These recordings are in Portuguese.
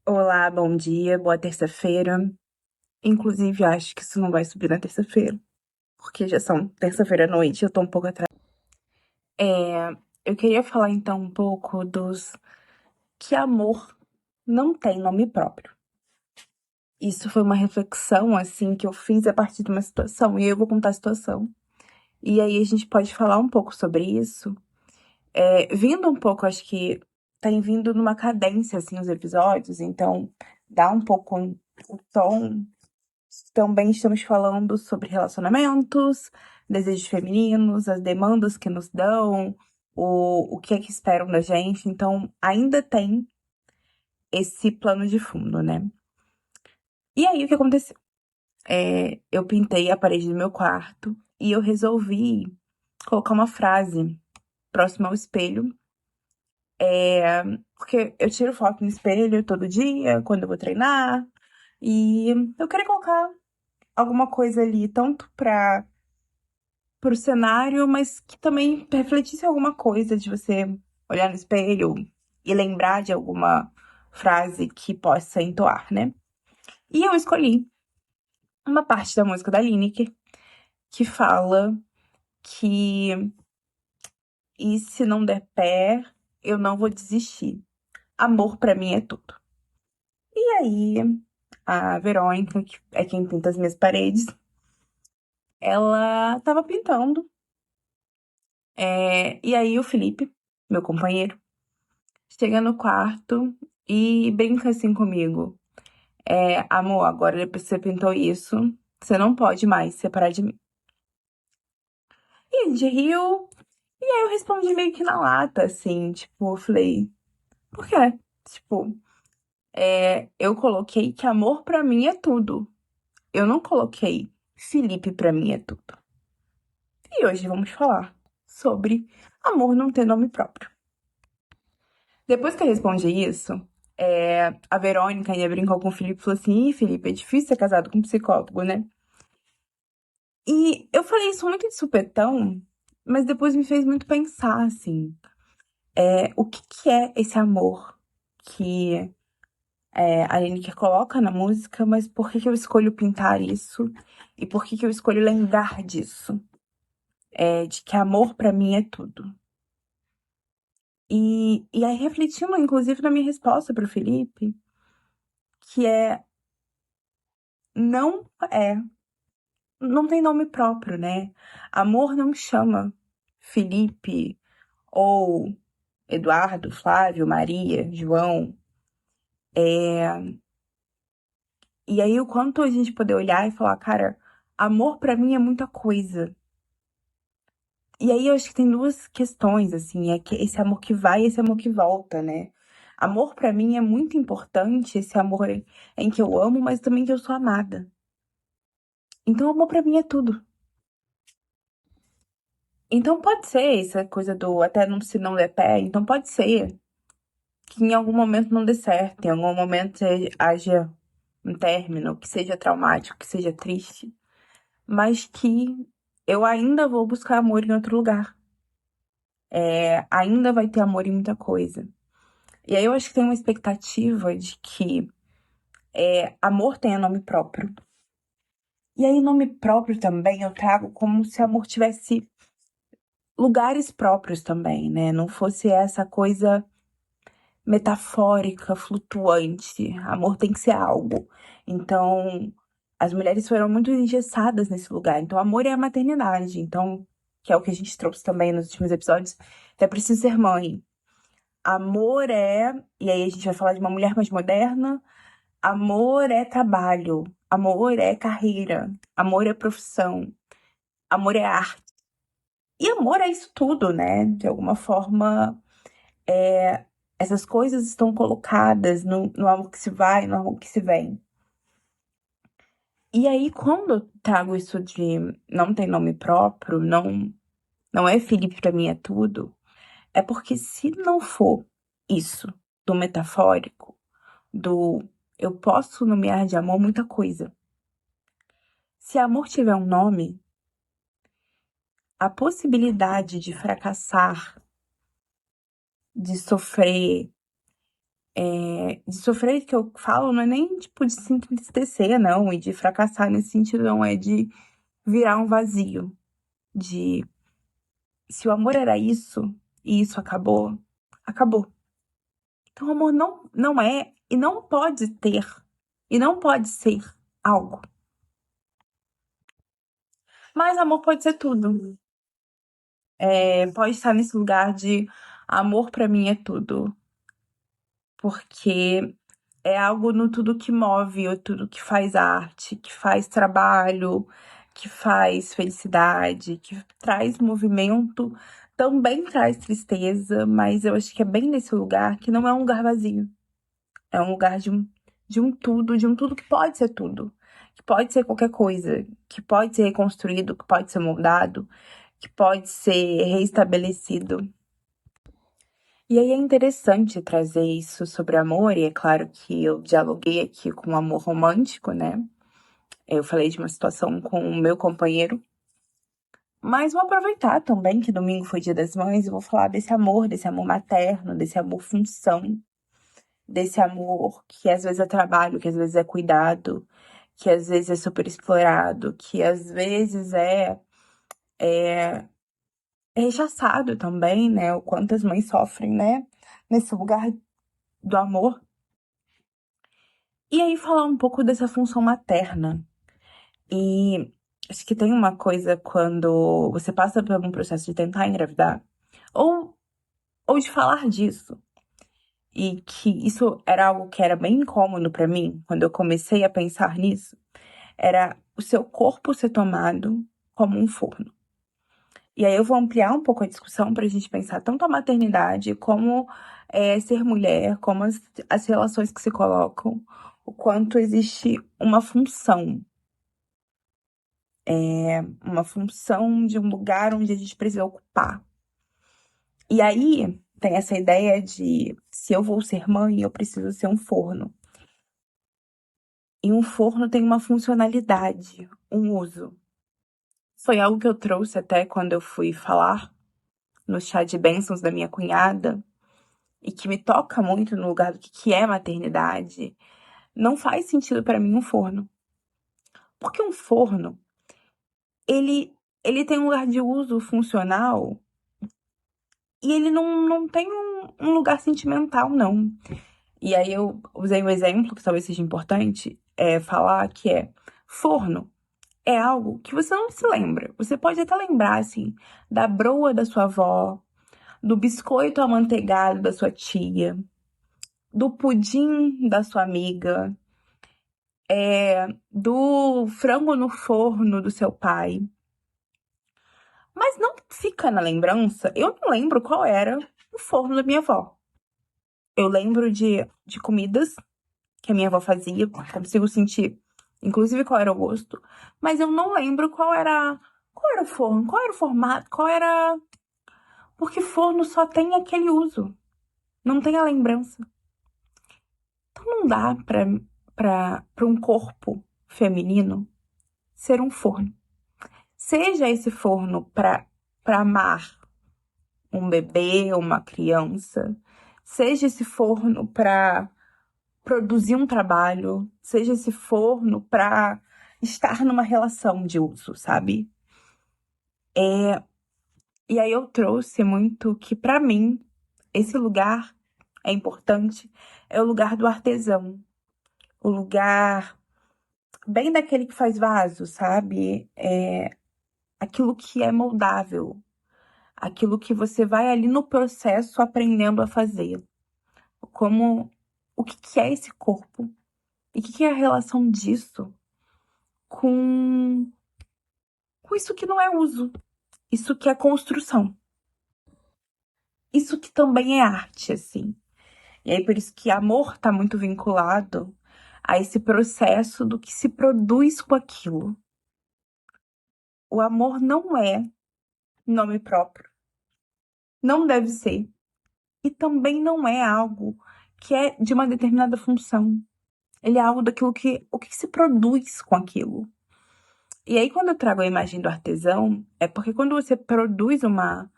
Olá, bom dia, boa terça-feira. Inclusive, acho que isso não vai subir na terça-feira, porque já são terça-feira à noite, eu tô um pouco atrasada. Eu queria falar então um pouco dos que amor não tem nome próprio. Isso foi uma reflexão, assim, que eu fiz a partir de uma situação, e eu vou contar a situação. E aí a gente pode falar um pouco sobre isso. Vindo um pouco, acho que tem vindo numa cadência, assim, os episódios, então dá um pouco o tom. Também estamos falando sobre relacionamentos, desejos femininos, as demandas que nos dão, o que é que esperam da gente. Então, ainda tem esse plano de fundo, né? E aí, o que aconteceu? Eu pintei a parede do meu quarto e eu resolvi colocar uma frase próxima ao espelho. Porque eu tiro foto no espelho todo dia, quando eu vou treinar. E eu queria colocar alguma coisa ali, tanto pro cenário, mas que também refletisse alguma coisa de você olhar no espelho e lembrar de alguma frase que possa entoar, né? E eu escolhi uma parte da música da Lineker que fala que e se não der pé, eu não vou desistir. Amor pra mim é tudo. E aí, a Verônica, que é quem pinta as minhas paredes, ela tava pintando. E aí o Felipe, meu companheiro, chega no quarto e brinca assim comigo. Amor, agora depois que você pintou isso, você não pode mais se separar de mim. E a gente riu, e aí eu respondi meio que na lata, assim, tipo, eu falei, por quê? Tipo, eu coloquei que amor pra mim é tudo. Eu não coloquei Felipe pra mim é tudo. E hoje vamos falar sobre amor não ter nome próprio. Depois que eu respondi isso, a Verônica ainda brincou com o Felipe e falou assim: Ih, Felipe, é difícil ser casado com um psicólogo, né? E eu falei isso muito de supetão, mas depois me fez muito pensar, assim, o que que é esse amor que a Lineker coloca na música, mas por que que eu escolho pintar isso? E por que que eu escolho lembrar disso? De que amor pra mim é tudo. E aí, refletindo, inclusive, na minha resposta pro Felipe, que não é, não tem nome próprio, né? Amor não chama Felipe ou Eduardo, Flávio, Maria, João. E aí, o quanto a gente poder olhar e falar, cara, amor pra mim é muita coisa. E aí, eu acho que tem duas questões, assim, é que esse amor que vai e esse amor que volta, né? Amor pra mim é muito importante, esse amor em que eu amo, mas também que eu sou amada. Então, amor pra mim é tudo. Então, pode ser essa coisa do até não se não der pé, então pode ser que em algum momento não dê certo, em algum momento haja um término, que seja traumático, que seja triste, mas que eu ainda vou buscar amor em outro lugar. Ainda vai ter amor em muita coisa. E aí eu acho que tem uma expectativa de que amor tenha nome próprio. E aí, nome próprio também eu trago como se amor tivesse lugares próprios também, né? Não fosse essa coisa metafórica, flutuante. Amor tem que ser algo. Então, as mulheres foram muito engessadas nesse lugar. Então, amor é a maternidade. Então, que é o que a gente trouxe também nos últimos episódios. Então, é preciso ser mãe. Amor é. E aí, a gente vai falar de uma mulher mais moderna. Amor é trabalho. Amor é carreira. Amor é profissão. Amor é arte. E amor é isso tudo, né? De alguma forma, essas coisas estão colocadas no amor que se vai, no amor que se vem. E aí, quando eu trago isso de não tem nome próprio, não é Felipe pra mim é tudo, é porque se não for isso, do metafórico, do eu posso nomear de amor muita coisa. Se amor tiver um nome, a possibilidade de fracassar, de sofrer, De sofrer que eu falo não é nem, tipo, de se entristecer, não, e de fracassar nesse sentido, não, é de virar um vazio. De se o amor era isso, e isso acabou, acabou. Então o amor não é, e não pode ter, e não pode ser algo. Mas amor pode ser tudo. Pode estar nesse lugar de amor pra mim é tudo. Porque é algo no tudo que move, ou tudo que faz arte, que faz trabalho, que faz felicidade, que traz movimento, também traz tristeza, mas eu acho que é bem nesse lugar que não é um lugar vazio. É um lugar de um tudo que pode ser tudo. Que pode ser qualquer coisa, que pode ser reconstruído, que pode ser moldado, que pode ser reestabelecido. E aí é interessante trazer isso sobre amor, e é claro que eu dialoguei aqui com o amor romântico, né? Eu falei de uma situação com o meu companheiro, mas vou aproveitar também que domingo foi Dia das Mães e vou falar desse amor materno, desse amor função, desse amor que às vezes é trabalho, que às vezes é cuidado, que às vezes é super explorado, que às vezes é rechaçado também, né? O quanto as mães sofrem, né? Nesse lugar do amor. E aí falar um pouco dessa função materna. E acho que tem uma coisa quando você passa por algum processo de tentar engravidar, ou, ou de falar disso, e que isso era algo que era bem incômodo pra mim, quando eu comecei a pensar nisso, era o seu corpo ser tomado como um forno. E aí eu vou ampliar um pouco a discussão pra gente pensar tanto a maternidade como ser mulher, como as relações que se colocam, o quanto existe uma função de um lugar onde a gente precisa ocupar. E aí tem essa ideia de se eu vou ser mãe, eu preciso ser um forno. E um forno tem uma funcionalidade, um uso. Foi algo que eu trouxe até quando eu fui falar no chá de bênçãos da minha cunhada, e que me toca muito no lugar do que é maternidade. Não faz sentido para mim um forno. Porque um forno, ele, ele tem um lugar de uso funcional e ele não tem um lugar sentimental, não. E aí eu usei um exemplo que talvez seja importante, falar que forno é algo que você não se lembra. Você pode até lembrar, assim, da broa da sua avó, do biscoito amanteigado da sua tia, do pudim da sua amiga, do frango no forno do seu pai. Mas não fica na lembrança. Eu não lembro qual era o forno da minha avó. Eu lembro de comidas que a minha avó fazia, consigo sentir, inclusive, qual era o gosto, mas eu não lembro qual era o forno, qual era o formato, qual era. Porque forno só tem aquele uso, não tem a lembrança. Então não dá para um corpo feminino ser um forno. Seja esse forno para amar um bebê, uma criança, seja esse forno para produzir um trabalho, seja esse forno para estar numa relação de uso, sabe? E aí eu trouxe muito que para mim esse lugar é importante, é o lugar do artesão, o lugar bem daquele que faz vaso, sabe? Aquilo que é moldável, aquilo que você vai ali no processo aprendendo a fazer. Como o que é esse corpo e o que é a relação disso com, com isso que não é uso, isso que é construção, isso que também é arte, assim. E aí por isso que amor tá muito vinculado a esse processo do que se produz com aquilo. O amor não é nome próprio, não deve ser, e também não é algo que é de uma determinada função. Ele é algo daquilo o que se produz com aquilo. E aí, quando eu trago a imagem do artesão, é porque quando você produz uma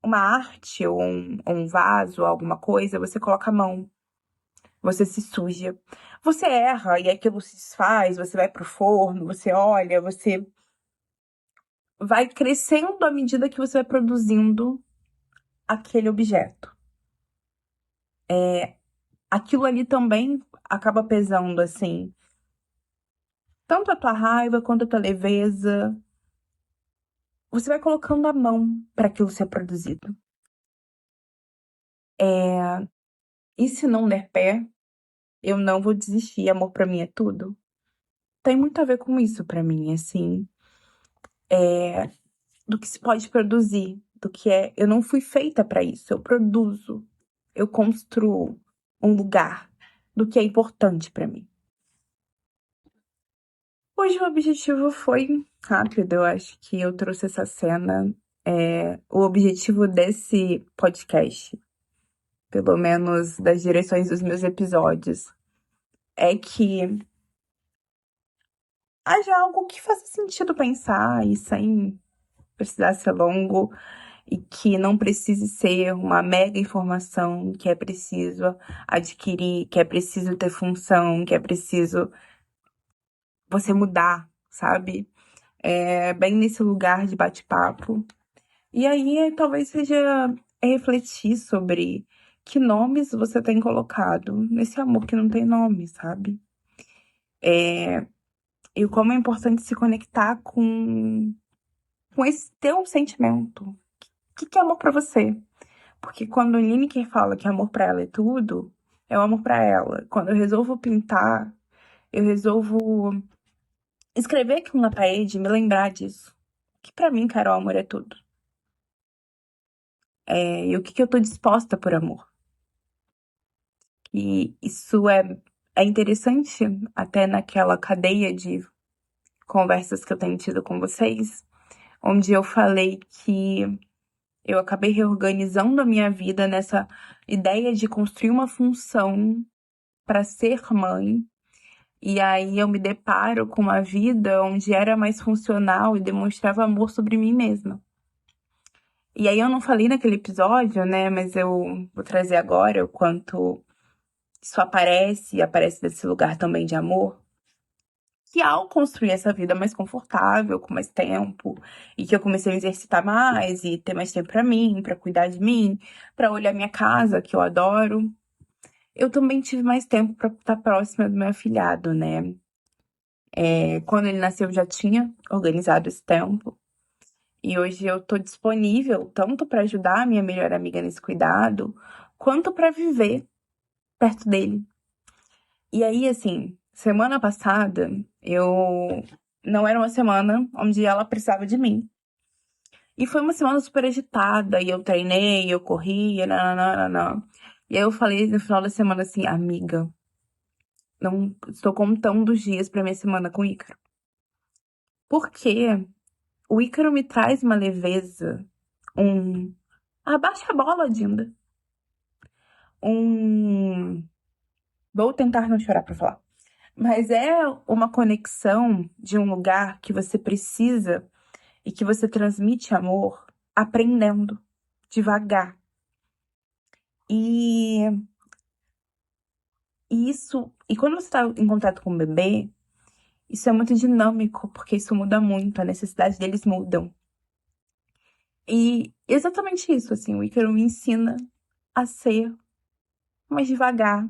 arte ou um vaso, alguma coisa, você coloca a mão. você se suja, você erra e aquilo se desfaz, você vai pro forno, você olha, você vai crescendo à medida que você vai produzindo aquele objeto. Aquilo ali também acaba pesando, assim, tanto a tua raiva quanto a tua leveza. Você vai colocando a mão para aquilo ser produzido. E se não der pé, eu não vou desistir. Amor pra mim é tudo. Tem muito a ver com isso pra mim, assim, do que se pode produzir, do que é. Eu não fui feita pra isso. Eu produzo, eu construo um lugar do que é importante pra mim. Hoje o objetivo foi rápido. Eu acho que eu trouxe essa cena. O objetivo desse podcast, pelo menos das direções dos meus episódios, é que haja algo que faça sentido pensar e sem precisar ser longo e que não precise ser uma mega informação que é preciso adquirir, que é preciso ter função, que é preciso você mudar, sabe? Bem nesse lugar de bate-papo. E aí talvez seja refletir sobre que nomes você tem colocado nesse amor que não tem nome, sabe? E como é importante se conectar com esse teu sentimento. O que é amor pra você? Porque quando Lineker fala que amor pra ela é tudo, é o amor pra ela. Quando eu resolvo pintar, eu resolvo escrever aquilo na parede e me lembrar disso. Que pra mim, Carol, amor é tudo. E o que eu tô disposta por amor. E isso é interessante até naquela cadeia de conversas que eu tenho tido com vocês, onde eu falei que eu acabei reorganizando a minha vida nessa ideia de construir uma função para ser mãe. E aí eu me deparo com uma vida onde era mais funcional e demonstrava amor sobre mim mesma. E aí eu não falei naquele episódio, né? Mas eu vou trazer agora o quanto isso aparece, e aparece desse lugar também de amor. Que ao construir essa vida mais confortável, com mais tempo, e que eu comecei a me exercitar mais e ter mais tempo pra mim, pra cuidar de mim, pra olhar minha casa, que eu adoro, eu também tive mais tempo pra estar próxima do meu afilhado, né? Quando ele nasceu, eu já tinha organizado esse tempo. E hoje eu tô disponível tanto pra ajudar a minha melhor amiga nesse cuidado, quanto pra viver perto dele. E aí, assim, semana passada, eu não era uma semana onde ela precisava de mim. E foi uma semana super agitada, e eu treinei, eu corria, nananana. E aí eu falei no final da semana assim, amiga, não estou contando os dias pra minha semana com o Ícaro. Porque o Ícaro me traz uma leveza, abaixa a bola, Dinda. Vou tentar não chorar pra falar. Mas é uma conexão de um lugar que você precisa e que você transmite amor aprendendo, devagar. E e quando você está em contato com o bebê, isso é muito dinâmico, porque isso muda muito, a necessidade deles mudam. E exatamente isso, assim, o Ícaro me ensina a ser mais devagar,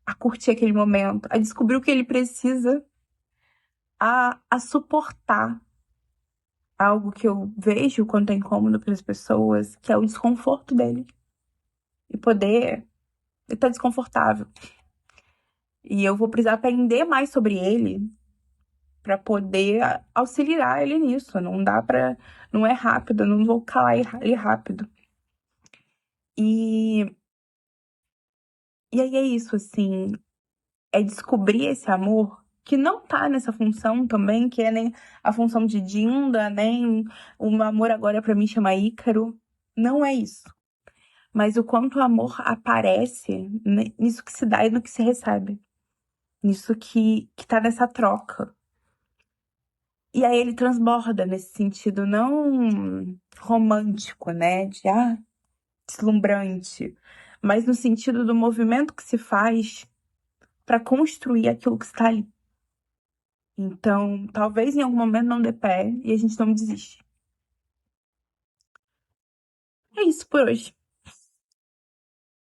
a curtir aquele momento, a descobrir o que ele precisa, a suportar algo que eu vejo quanto é incômodo para as pessoas, que é o desconforto dele. E poder estar desconfortável. E eu vou precisar aprender mais sobre ele para poder auxiliar ele nisso. Não dá para, não é rápido, eu não vou calar ele rápido. E e aí é isso, assim, é descobrir esse amor que não tá nessa função também, que é nem a função de Dinda, nem o amor agora para mim chama Ícaro. Não é isso. Mas o quanto o amor aparece nisso que se dá e no que se recebe. Nisso que tá nessa troca. E aí ele transborda nesse sentido não romântico, né? Deslumbrante. Mas no sentido do movimento que se faz pra construir aquilo que está ali. Então, talvez em algum momento não dê pé e a gente não desiste. É isso por hoje.